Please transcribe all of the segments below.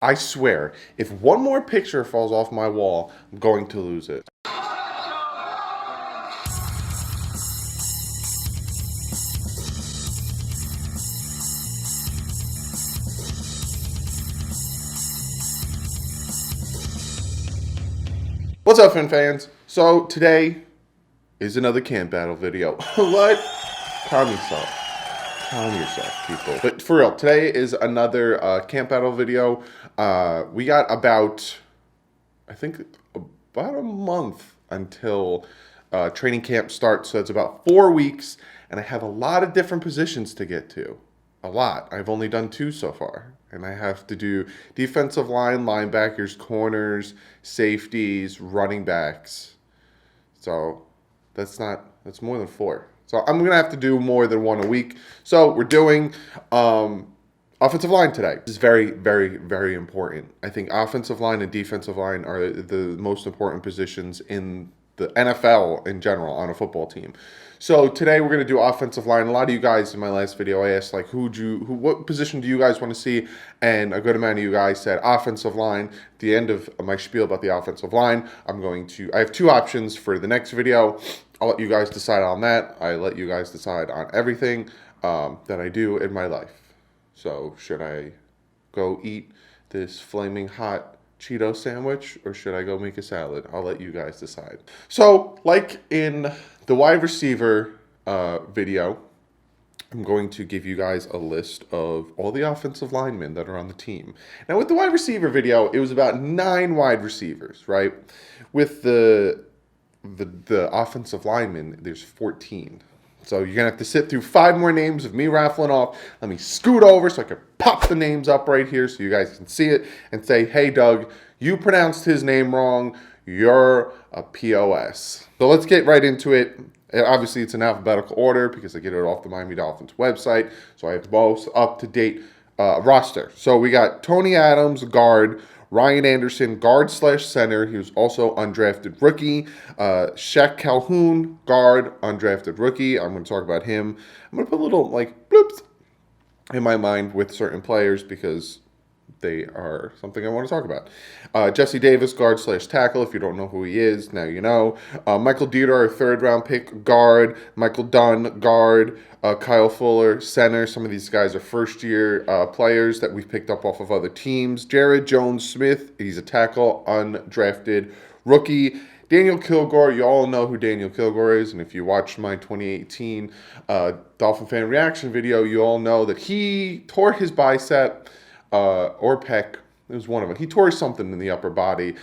I swear, if one more picture falls off my wall, I'm going to lose it. What's up, fans? So today is another camp battle video. What? Calm yourself. Calm yourself, people. But for real, today is another camp battle video. We got about, I think, about a month until training camp starts. So it's about 4 weeks, and I have a lot of different positions to get to. A lot. I've only done 2 so far. And I have to do defensive line, linebackers, corners, safeties, running backs. So that's more than 4. So I'm going to have to do more than 1 a week. So we're doing offensive line today. This is very, very, very important. I think offensive line and defensive line are the most important positions in the NFL in general on a football team. So today we're going to do offensive line. A lot of you guys in my last video, I asked like, what position do you guys want to see? And a good amount of you guys said offensive line. At the end of my spiel about the offensive line, I have 2 options for the next video. I'll let you guys decide on that. I let you guys decide on everything that I do in my life. So should I go eat this flaming hot Cheeto sandwich, or should I go make a salad? I'll let you guys decide. So, like in the wide receiver video, I'm going to give you guys a list of all the offensive linemen that are on the team. Now, with the wide receiver video, it was about 9 wide receivers, right? With the offensive linemen, there's 14. So you're going to have to sit through 5 more names of me raffling off. Let me scoot over so I can pop the names up right here so you guys can see it and say, hey, Doug, you pronounced his name wrong. You're a POS. So let's get right into it. Obviously, it's in alphabetical order because I get it off the Miami Dolphins website. So I have the most up-to-date roster. So we got Tony Adams, guard. Ryan Anderson, guard/center. He was also undrafted rookie. Shaq Calhoun, guard, undrafted rookie. I'm going to talk about him. I'm going to put a little, like, bloops in my mind with certain players because they are something I want to talk about. Jesse Davis, guard/tackle. If you don't know who he is, now you know. Michael Dieter, our 3rd-round pick, guard. Michael Dunn, guard. Kyle Fuller, center. Some of these guys are first-year players that we've picked up off of other teams. Jared Jones-Smith, he's a tackle, undrafted rookie. Daniel Kilgore, you all know who Daniel Kilgore is, and if you watched my 2018 Dolphin fan reaction video, you all know that he tore his bicep or pec. It was one of them. He tore something in the upper body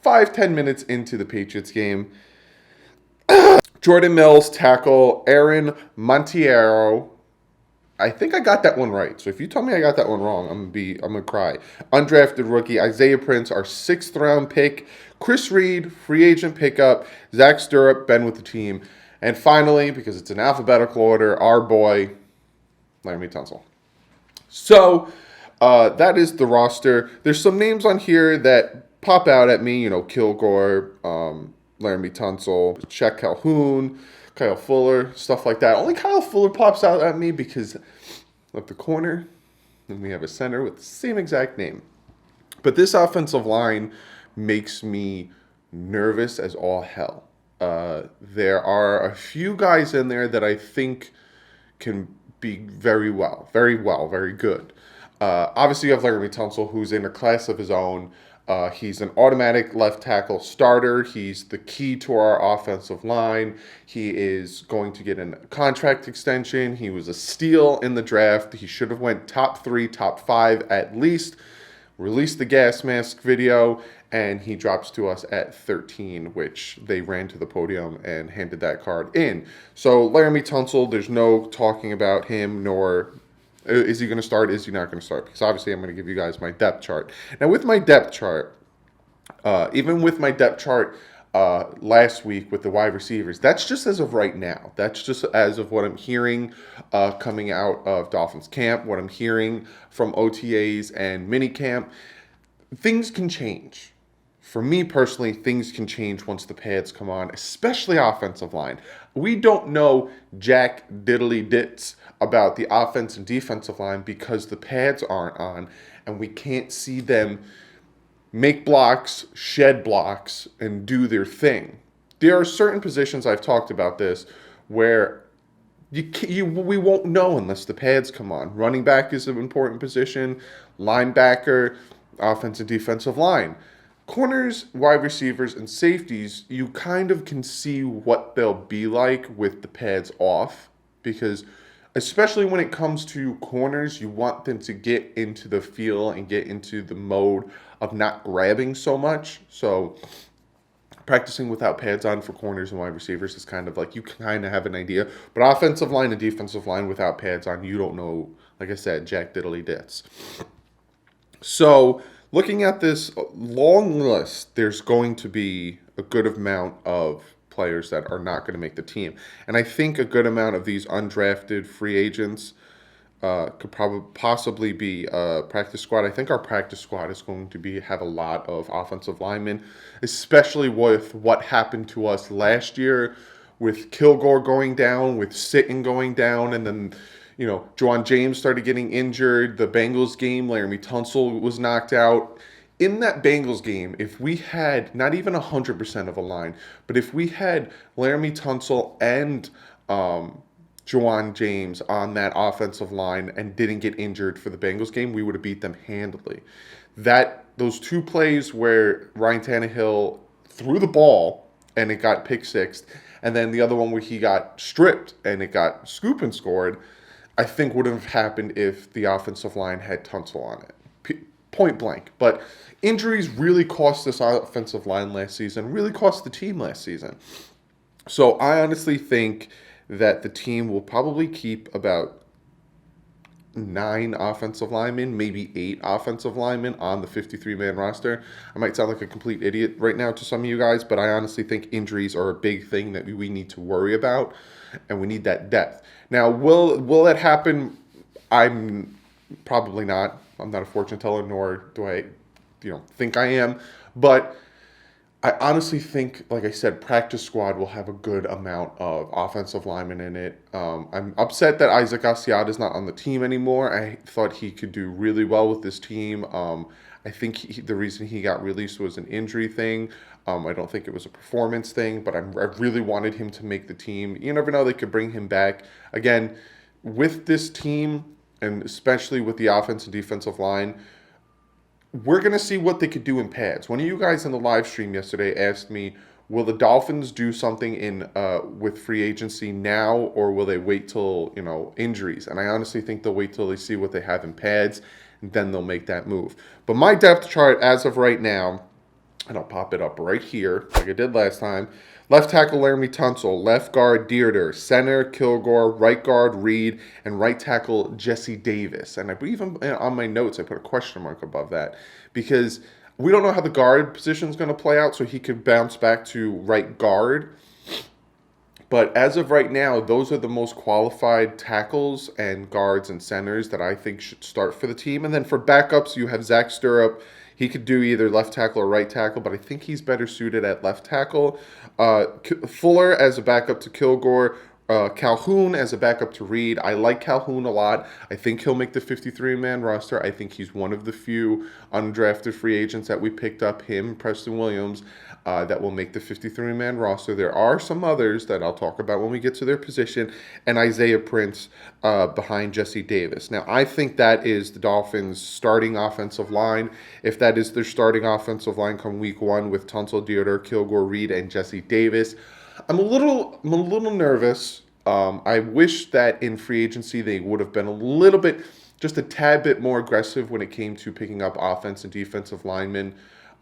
5-10 minutes into the Patriots game. Jordan Mills, tackle. Aaron Montiero. I think I got that one right. So if you tell me I got that one wrong, I'm gonna cry. Undrafted rookie. Isaiah Prince, our 6th-round pick. Chris Reed, free agent pickup. Zach Stirrup, been with the team. And finally, because it's in alphabetical order, our boy, Laremy Tunsil. So that is the roster. There's some names on here that pop out at me. You know, Kilgore, Laremy Tunsil, Shaq Calhoun, Kyle Fuller, stuff like that. Only Kyle Fuller pops out at me because of the corner, and we have a center with the same exact name. But this offensive line makes me nervous as all hell. There are a few guys in there that I think can be very good. Obviously, you have Laremy Tunsil, who's in a class of his own. He's an automatic left tackle starter. He's the key to our offensive line. He is going to get a contract extension. He was a steal in the draft. He should have went top 3, top 5 at least. Released the gas mask video, and he drops to us at 13, which they ran to the podium and handed that card in. So Laremy Tunsil, there's no talking about him, nor is he going to start? Is he not going to start? Because obviously I'm going to give you guys my depth chart. Now with my depth chart, even with my depth chart last week with the wide receivers, that's just as of right now. That's just as of what I'm hearing coming out of Dolphins camp, what I'm hearing from OTAs and minicamp. Things can change. For me personally, things can change once the pads come on, especially offensive line. We don't know jack diddly dits about the offense and defensive line because the pads aren't on. and we can't see them make blocks, shed blocks, and do their thing. There are certain positions, I've talked about this, where we won't know unless the pads come on. Running back is an important position, linebacker, offensive, defensive line. Corners, wide receivers, and safeties, you kind of can see what they'll be like with the pads off, because especially when it comes to corners, you want them to get into the feel and get into the mode of not grabbing so much. So practicing without pads on for corners and wide receivers is kind of like, you kind of have an idea. But offensive line and defensive line without pads on, you don't know, like I said, jack diddly dits. So looking at this long list, there's going to be a good amount of players that are not going to make the team. And I think a good amount of these undrafted free agents could possibly be practice squad. I think our practice squad is going to have a lot of offensive linemen, especially with what happened to us last year with Kilgore going down, with Sitton going down, and then, Juwan James started getting injured. The Bengals game, Laramie Tunsil was knocked out. In that Bengals game, if we had not even 100% of a line, but if we had Laramie Tunsil and Juwan James on that offensive line and didn't get injured for the Bengals game, we would have beat them handily. Those two plays where Ryan Tannehill threw the ball and it got pick sixed, and then the other one where he got stripped and it got scoop and scored, I think would have happened if the offensive line had Tunsil on it. Point blank. But injuries really cost this offensive line last season, really cost the team last season. So I honestly think that the team will probably keep about 9 offensive linemen, maybe 8 offensive linemen on the 53-man roster. I might sound like a complete idiot right now to some of you guys, but I honestly think injuries are a big thing that we need to worry about, and we need that depth. Now, will it happen? I'm probably not. I'm not a fortune teller, nor do I, think I am. But I honestly think, like I said, practice squad will have a good amount of offensive linemen in it. I'm upset that Isaac Asiata is not on the team anymore. I thought he could do really well with this team. I think the reason he got released was an injury thing. I don't think it was a performance thing, but I really wanted him to make the team. You never know, they could bring him back. Again, with this team, and especially with the offense and defensive line, we're going to see what they could do in pads. One of you guys in the live stream yesterday asked me, will the Dolphins do something with free agency now, or will they wait till, injuries? And I honestly think they'll wait till they see what they have in pads, and then they'll make that move. But my depth chart as of right now, and I'll pop it up right here like I did last time. Left tackle Laramie Tunsil, left guard Dierder, center Kilgore, right guard Reed, and right tackle Jesse Davis. And I believe on my notes I put a question mark above that because we don't know how the guard position is going to play out, so he could bounce back to right guard. But as of right now, those are the most qualified tackles and guards and centers that I think should start for the team. And then for backups, you have Zach Stirrup. He could do either left tackle or right tackle, but I think he's better suited at left tackle. Fuller as a backup to Kilgore. Calhoun as a backup to Reed. I like Calhoun a lot. I think he'll make the 53-man roster. I think he's one of the few undrafted free agents that we picked up, him, Preston Williams, that will make the 53-man roster. There are some others that I'll talk about when we get to their position, and Isaiah Prince behind Jesse Davis. Now, I think that is the Dolphins' starting offensive line. If that is their starting offensive line come week 1 with Tunsil, Dierder, Kilgore, Reed, and Jesse Davis, I'm a little nervous. I wish that in free agency they would have been a little bit, just a tad bit more aggressive when it came to picking up offense and defensive linemen.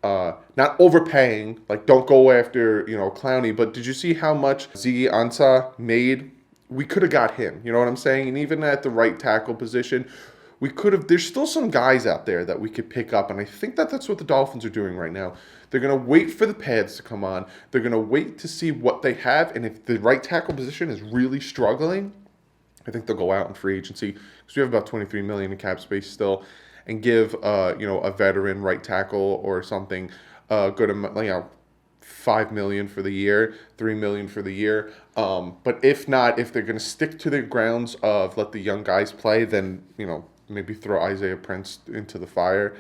Not overpaying, like don't go after, Clowney, but did you see how much Ziggy Ansah made? We could have got him, you know what I'm saying? And even at the right tackle position, we could have, there's still some guys out there that we could pick up, and I think that that's what the Dolphins are doing right now. They're going to wait for the pads to come on. They're going to wait to see what they have, and if the right tackle position is really struggling, I think they'll go out in free agency, because we have about $23 million in cap space still, and give, a veteran right tackle or something a good amount, $5 million for the year, $3 million for the year. But if not, if they're going to stick to their grounds of let the young guys play, then, maybe throw Isaiah Prince into the fire.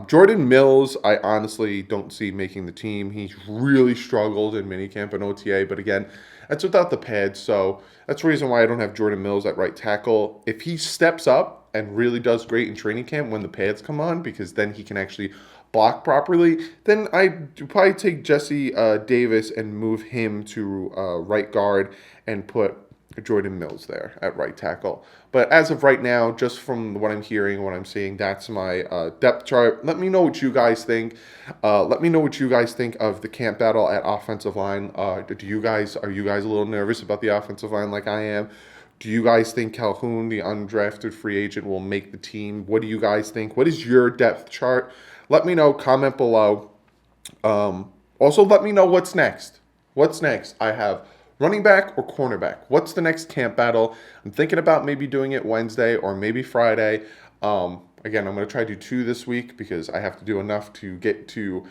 Jordan Mills, I honestly don't see making the team. He's really struggled in minicamp and OTA, but again, that's without the pads, so that's the reason why I don't have Jordan Mills at right tackle. If he steps up and really does great in training camp when the pads come on, because then he can actually block properly, then I'd probably take Jesse Davis and move him to right guard and put Jordan Mills there at right tackle. But as of right now, just from what I'm hearing, what I'm seeing, that's my depth chart. Let me know what you guys think. Let me know what you guys think of the camp battle at offensive line. Are you guys a little nervous about the offensive line like I am? Do you guys think Calhoun, the undrafted free agent, will make the team? What do you guys think? What is your depth chart? Let me know. Comment below. Also, let me know what's next. What's next? I have running back or cornerback. What's the next camp battle? I'm thinking about maybe doing it Wednesday or maybe Friday. Again, I'm going to try to do 2 this week because I have to do enough to get to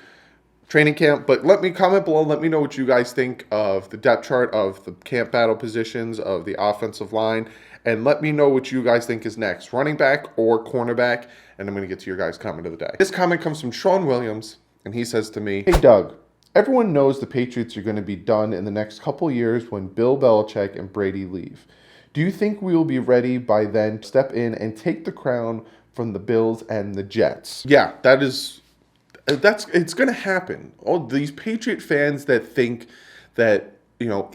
training camp. But let me comment below. Let me know what you guys think of the depth chart, of the camp battle positions, of the offensive line. And let me know what you guys think is next, running back or cornerback. And I'm going to get to your guys' comment of the day. This comment comes from Sean Williams, and he says to me, "Hey, Doug. Everyone knows the Patriots are going to be done in the next couple years when Bill Belichick and Brady leave. Do you think we will be ready by then to step in and take the crown from the Bills and the Jets?" Yeah, it's going to happen. All these Patriot fans that think that, you know,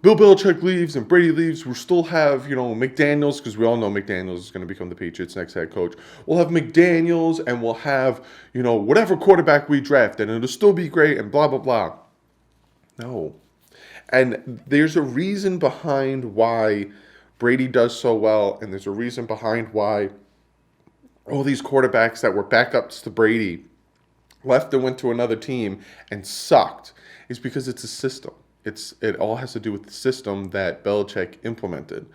Bill Belichick leaves and Brady leaves, we'll still have, McDaniels, because we all know McDaniels is going to become the Patriots' next head coach. We'll have McDaniels and we'll have, whatever quarterback we draft, and it'll still be great and blah, blah, blah. No. And there's a reason behind why Brady does so well, and there's a reason behind why all these quarterbacks that were backups to Brady left and went to another team and sucked, is because it's a system. It all has to do with the system that Belichick implemented.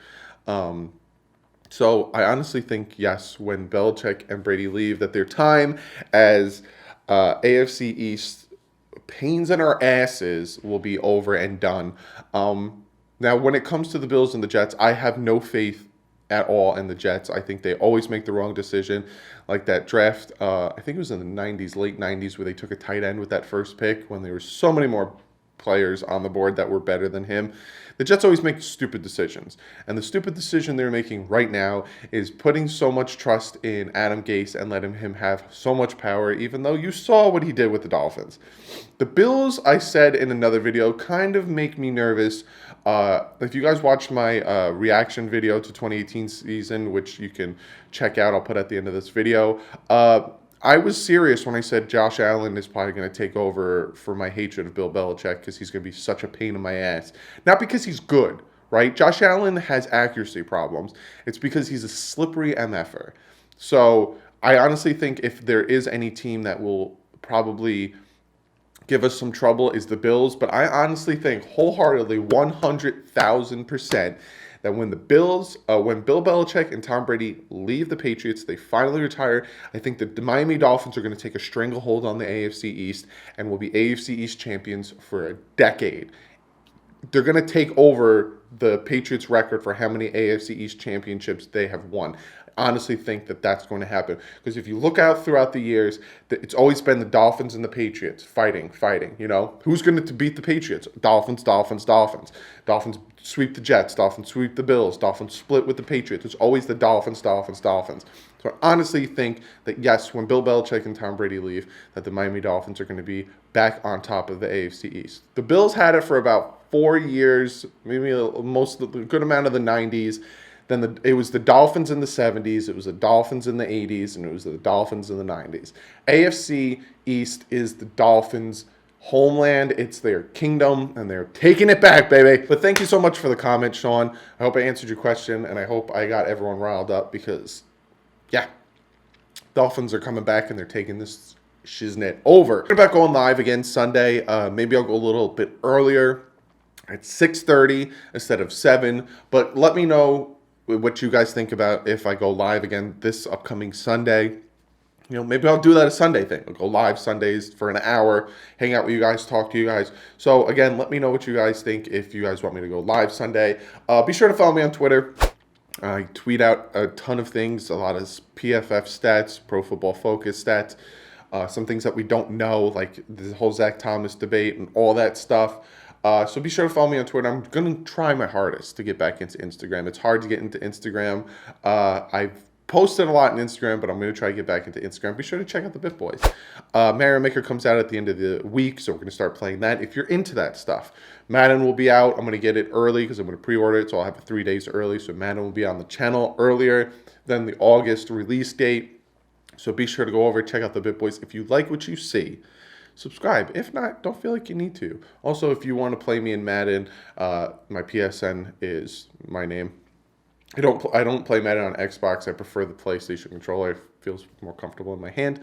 So I honestly think, yes, when Belichick and Brady leave, that their time as AFC East pains in our asses will be over and done. Now, when it comes to the Bills and the Jets, I have no faith at all in the Jets. I think they always make the wrong decision. Like that draft, I think it was in the 90s, late 90s, where they took a tight end with that first pick when there were so many more players on the board that were better than him. The Jets always make stupid decisions. And the stupid decision they're making right now is putting so much trust in Adam Gase and letting him have so much power, even though you saw what he did with the Dolphins. The Bills, I said in another video, kind of make me nervous. If you guys watched my reaction video to 2018 season, which you can check out, I'll put at the end of this video, I was serious when I said Josh Allen is probably going to take over for my hatred of Bill Belichick, because he's going to be such a pain in my ass. Not because he's good, right? Josh Allen has accuracy problems. It's because he's a slippery MFer. So I honestly think if there is any team that will probably give us some trouble, is the Bills. But I honestly think wholeheartedly, 100,000%, that when when Bill Belichick and Tom Brady leave the Patriots, they finally retire, I think the Miami Dolphins are going to take a stranglehold on the AFC East and will be AFC East champions for a decade. They're going to take over the Patriots' record for how many AFC East championships they have won. I honestly think that that's going to happen, because if you look out throughout the years, it's always been the Dolphins and the Patriots fighting. Who's going to beat the Patriots? Dolphins. Dolphins sweep the Jets. Dolphins sweep the Bills. Dolphins split with the Patriots. It's always the Dolphins. So I honestly think that, yes, when Bill Belichick and Tom Brady leave, that the Miami Dolphins are going to be back on top of the AFC East. The Bills had it for about 4 years, maybe a good amount of the 90s. Then it was the Dolphins in the 70s, it was the Dolphins in the 80s, and it was the Dolphins in the 90s. AFC East is the Dolphins' homeland. It's their kingdom, and they're taking it back, baby. But thank you so much for the comment, Sean. I hope I answered your question, and I hope I got everyone riled up, because, yeah, Dolphins are coming back, and they're taking this shiznit over. We're about going live again Sunday. Maybe I'll go a little bit earlier at 6:30 instead of 7. But let me know what you guys think about if I go live again this upcoming Sunday. Maybe I'll do that a Sunday thing. I'll go live Sundays for an hour, hang out with you guys, talk to you guys. So again, let me know what you guys think if you guys want me to go live Sunday. Be sure to follow me on Twitter. I tweet out a ton of things, a lot of PFF stats, Pro Football Focus stats, some things that we don't know, like the whole Zach Thomas debate and all that stuff. So be sure to follow me on Twitter. I'm going to try my hardest to get back into Instagram. It's hard to get into Instagram. I've posted a lot on Instagram, but I'm going to try to get back into Instagram. Be sure to check out the Bit Boys. Mario Maker comes out at the end of the week, so we're going to start playing that. If you're into that stuff, Madden will be out. I'm going to get it early because I'm going to pre-order it, so I'll have it 3 days early. So Madden will be on the channel earlier than the August release date. So be sure to go over and check out the Bit Boys. If you like what you see, subscribe. If not, don't feel like you need to. Also, if you want to play me in Madden, my PSN is my name. I don't play Madden on Xbox. I prefer the PlayStation controller. It feels more comfortable in my hand.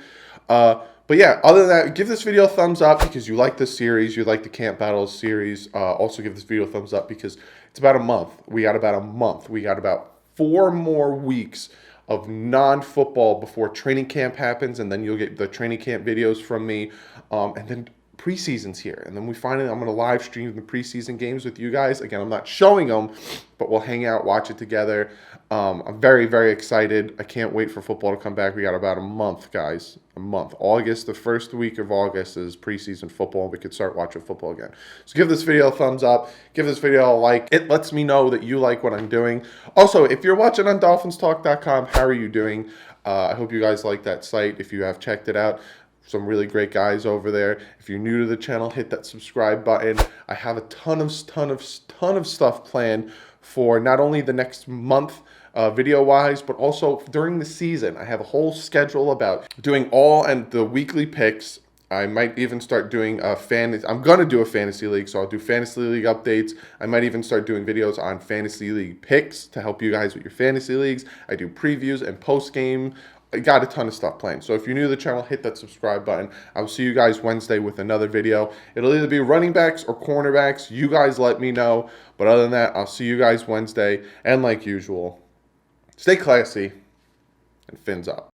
But yeah, other than that, give this video a thumbs up because you like this series. You like the Camp Battles series. Also give this video a thumbs up because it's about a month. We got about a month. We got about 4 more weeks of non-football before training camp happens, and then you'll get the training camp videos from me, and then preseason's here, and then I'm going to live stream the preseason games with you guys. Again, I'm not showing them, but we'll hang out, watch it together. I'm very, very excited. I can't wait for football to come back. We got about a month, guys. A month. August, the first week of August is preseason football. We could start watching football again. So give this video a thumbs up. Give this video a like. It lets me know that you like what I'm doing. Also, if you're watching on DolphinsTalk.com, how are you doing? I hope you guys like that site. If you have checked it out, some really great guys over there. If you're new to the channel, hit that subscribe button. I have a ton of stuff planned for not only the next month video-wise, but also during the season. I have a whole schedule about doing the weekly picks. I might even start doing I'm going to do a fantasy league, so I'll do fantasy league updates. I might even start doing videos on fantasy league picks to help you guys with your fantasy leagues. I do previews and post-game. I got a ton of stuff planned. So if you're new to the channel, hit that subscribe button. I'll see you guys Wednesday with another video. It'll either be running backs or cornerbacks. You guys let me know. But other than that, I'll see you guys Wednesday. And like usual, stay classy and fins up.